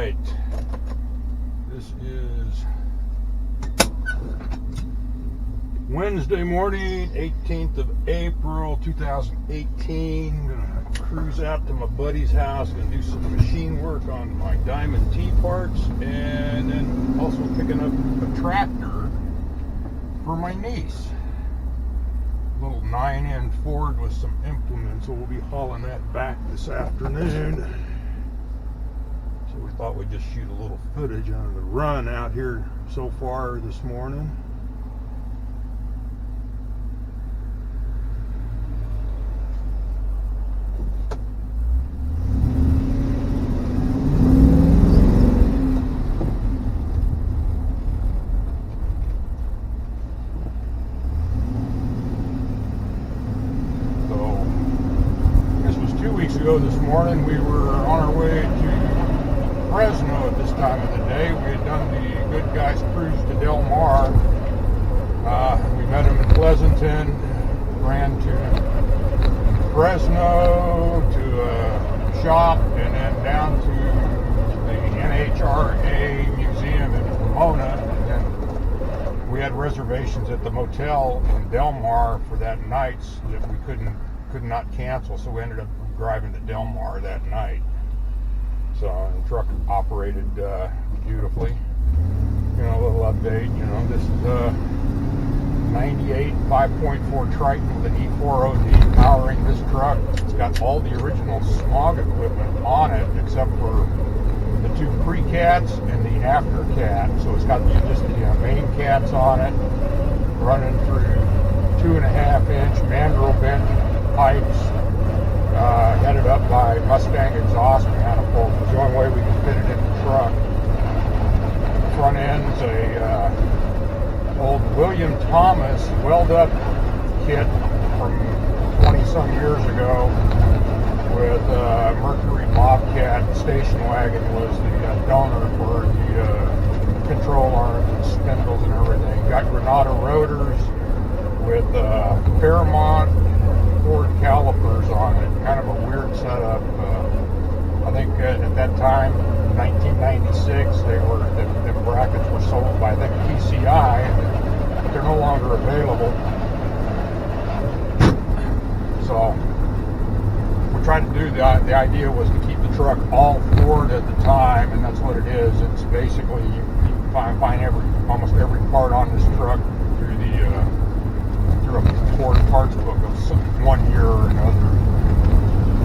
right. This is Wednesday morning, 18th of April, 2018. I'm gonna cruise out to my buddy's house, gonna do some machine work on my Diamond T parts, and then also picking up a tractor for my niece. A little 9N Ford with some implements, so we'll be hauling that back this afternoon. So we thought we'd just shoot a little footage on the run out here so far this morning. So this was 2 weeks ago this morning. We were on our way to Fresno at this time of the day. We had done the Good Guys cruise to Del Mar. We met him in Pleasanton, ran to Fresno to a shop, and then down to the NHRA museum in Pomona. And we had reservations at the motel in Del Mar for that night that we could not cancel, so we ended up driving to Del Mar that night. So the truck operated beautifully. You know, a little update. You know, this is a 98 5.4 Triton with an E4OD powering this truck. It's got all the original smog equipment on it, except for the two pre-cats and the after cat. So it's got just the main cats on it, running through 2.5-inch mandrel bent pipes. Headed up by Mustang exhaust manifold. It's the only way we can fit it in the truck. The front end's a old William Thomas weld-up kit from 20-some years ago with Mercury Bobcat station wagon was the donor for the control arms and spindles and everything. Got Granada rotors with Fairmont Ford calipers on it. Kind of a weird setup. I think at that time, 1996, the brackets were sold by, I think, PCI, but they're no longer available. So we tried to do the idea was to keep the truck all Ford at the time, and that's what it is. It's basically you can find almost every part on this truck through a Ford parts book of one year or another.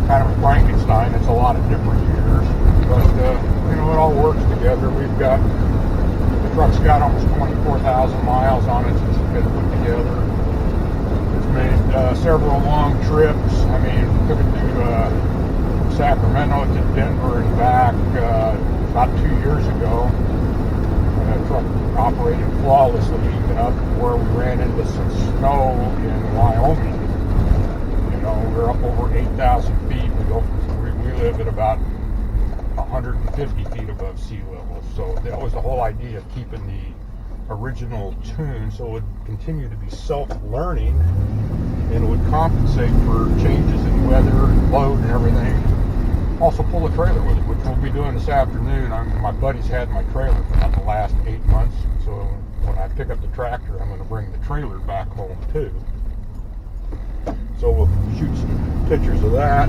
Kind of a Frankenstein. It's a lot of different years, but you know, it all works together. The truck's got almost 24,000 miles on it since it's been put together. It's made several long trips. I mean, took it to Sacramento to Denver and back about 2 years ago. The truck operated flawlessly, even up where we ran into some snow in Wyoming. You know, we're up over 8,000 feet. We live at about 150 feet above sea level. So that was the whole idea of keeping the original tune, so it would continue to be self-learning and it would compensate for changes in weather and load and everything. Also pull a trailer with it, which we'll be doing this afternoon. My buddy's had my trailer for about the last 8 months, so when I pick up the tractor, I'm going to bring the trailer back home too. So we'll shoot some pictures of that.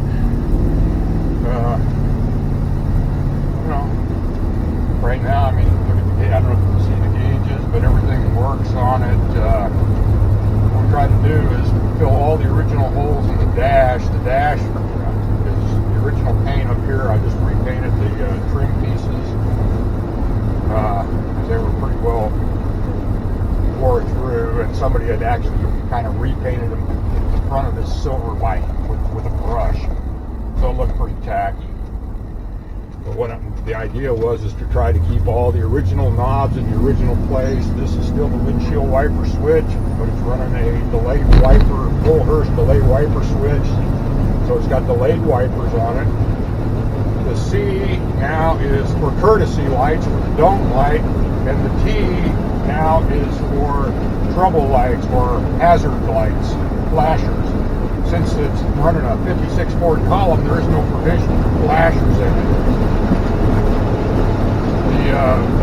You know, right now, I mean, look at the gauge. I don't know if you can see the gauges, but everything works on it. What we try to do is fill all the original holes in the dash. The dash is the original paint up here. I just repainted the trim pieces because they were pretty well wore through, and somebody had actually kind of repainted them in the front of this silver white with a brush, so it looked pretty tacky. But what the idea was is to try to keep all the original knobs in the original place. This is still the windshield wiper switch, but it's running a delayed wiper, Bullhurst delayed wiper switch, so it's got delayed wipers on it. The C now is for courtesy lights with the dome light, and the T now is for trouble lights or hazard lights, flashers. Since it's running a 56 Ford column, there is no provision for flashers in it.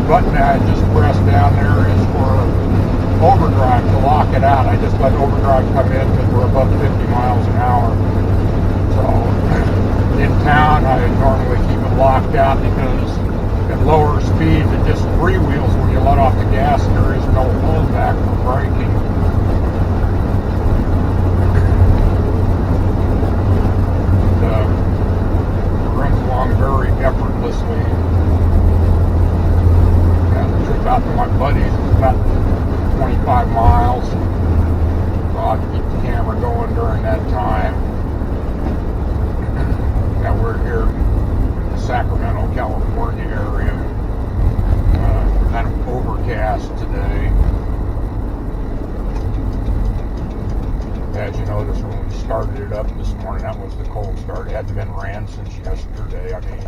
button I just pressed down there is for overdrive to lock it out. I just let overdrive come in because we're above 50 miles an hour. So in town, I normally keep it locked out because at lower speeds it just freewheels when you let off the gas. There is no holdback for braking. Runs along very effortlessly. The trip out to my buddies is about 25 miles. So I'll have to keep the camera going during that time. Now we're here in the Sacramento, California area. Kind of overcast today. As you noticed when we started it up this morning, that was the cold start. It hadn't been ran since yesterday. I mean,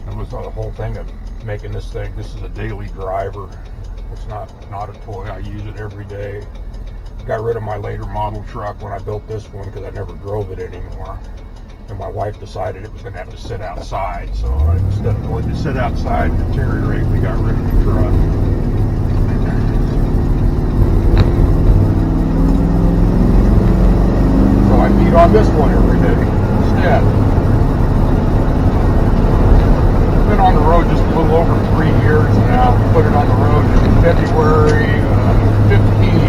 it was the whole thing of making this thing. This is a daily driver. It's not a toy. I use it every day. Got rid of my later model truck when I built this one because I never drove it anymore. And my wife decided it was going to have to sit outside. So instead of going to sit outside and deteriorate, we got rid of the truck. I feed on this one every day instead. Been on the road just a little over 3 years now. We put it on the road in February 15.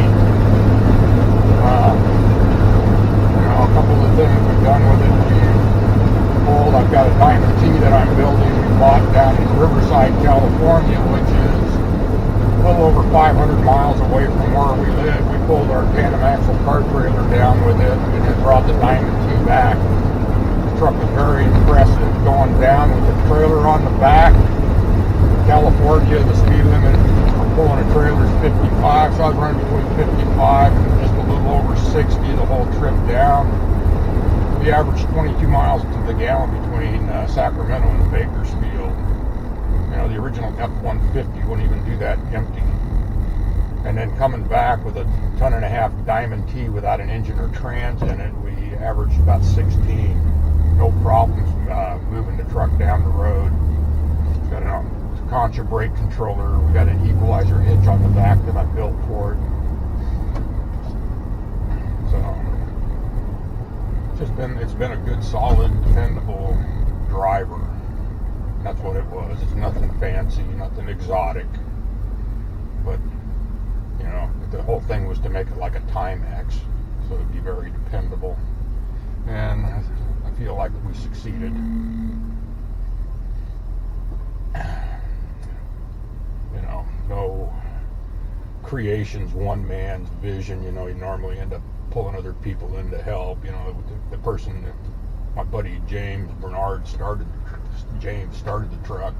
A couple of things we've done with it. I've got a Diamond T that I'm building. We bought down in Riverside, California, which is a little over 500 miles away from where we live. We pulled our tandem axle car trailer down with it and then brought the Diamond T back. The truck was very impressive going down with the trailer on the back. California, the speed limit for pulling a trailer is 55, so I was running between 55 and just a little over 60 the whole trip down. We averaged 22 miles to the gallon between Sacramento and Bakersfield. You know, the original F-150 wouldn't even do that empty. And then coming back with a 1.5-ton Diamond T without an engine or trans in it, we averaged about 16. No problems moving the truck down the road. Got a Concha brake controller. We got an equalizer hitch on the back that I built for it. So it's been a good, solid, dependable driver. That's what it was. It's nothing fancy, nothing exotic. But, you know, the whole thing was to make it like a Timex, so it'd be very dependable. And I feel like we succeeded. You know, no creation's one man's vision. You know, you normally end up pulling other people in to help. You know, the person that my buddy James Bernard started the truck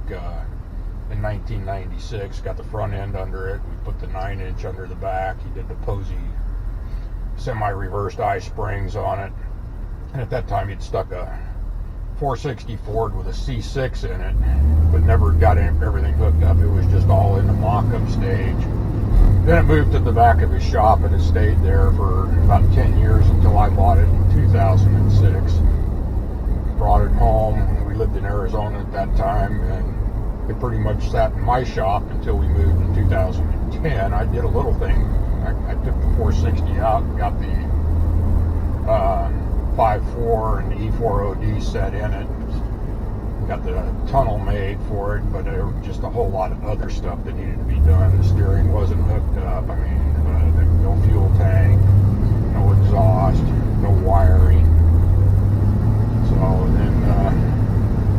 in 1996. Got the front end under it. We put the 9-inch under the back. He did the Posey semi-reversed I-springs on it. And at that time, he'd stuck a 460 Ford with a C6 in it, but never got everything hooked up. It was just all in the mock-up stage. Then it moved to the back of his shop, and it stayed there for about 10 years until I bought it in 2006. Brought it home. We lived in Arizona at that time, and it pretty much sat in my shop until we moved in 2010. I did a little thing. I took the 460 out and got the 5.4 and the E4OD set in it. Got the tunnel made for it, but there was just a whole lot of other stuff that needed to be done. The steering wasn't hooked up. I mean, no fuel tank, no exhaust, no wiring. So then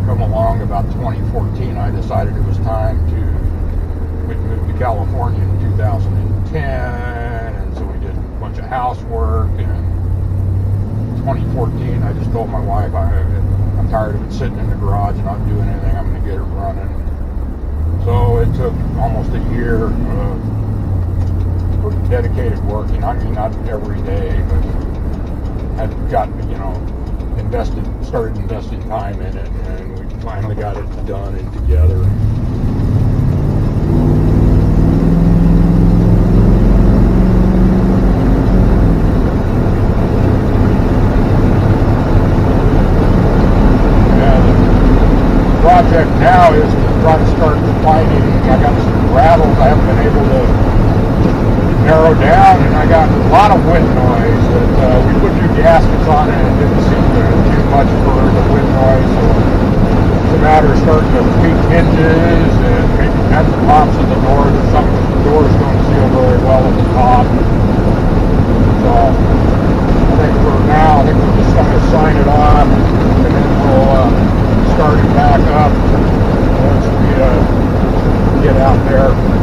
come along about 2014, I decided it was time to move to California in 2010, and so we did a bunch of housework. And 2014, I just told my wife I'm tired of it sitting in the garage and not doing anything. I'm going to get it running. So it took almost a year of dedicated working. I mean, not every day, but had gotten, started investing time in it, and we finally got it done and together. Project now is to try to start fighting. I got some rattles I haven't been able to narrow down, and I got a lot of wind noise. That we put new gaskets on it, and it didn't seem to do much for the wind noise. So it's a matter of starting to tweak hinges and maybe bend the tops of the doors or something. The doors don't seal very well at the top. So I think for now, I think we're just going to sign it off, and then we'll start it back up once we get out there.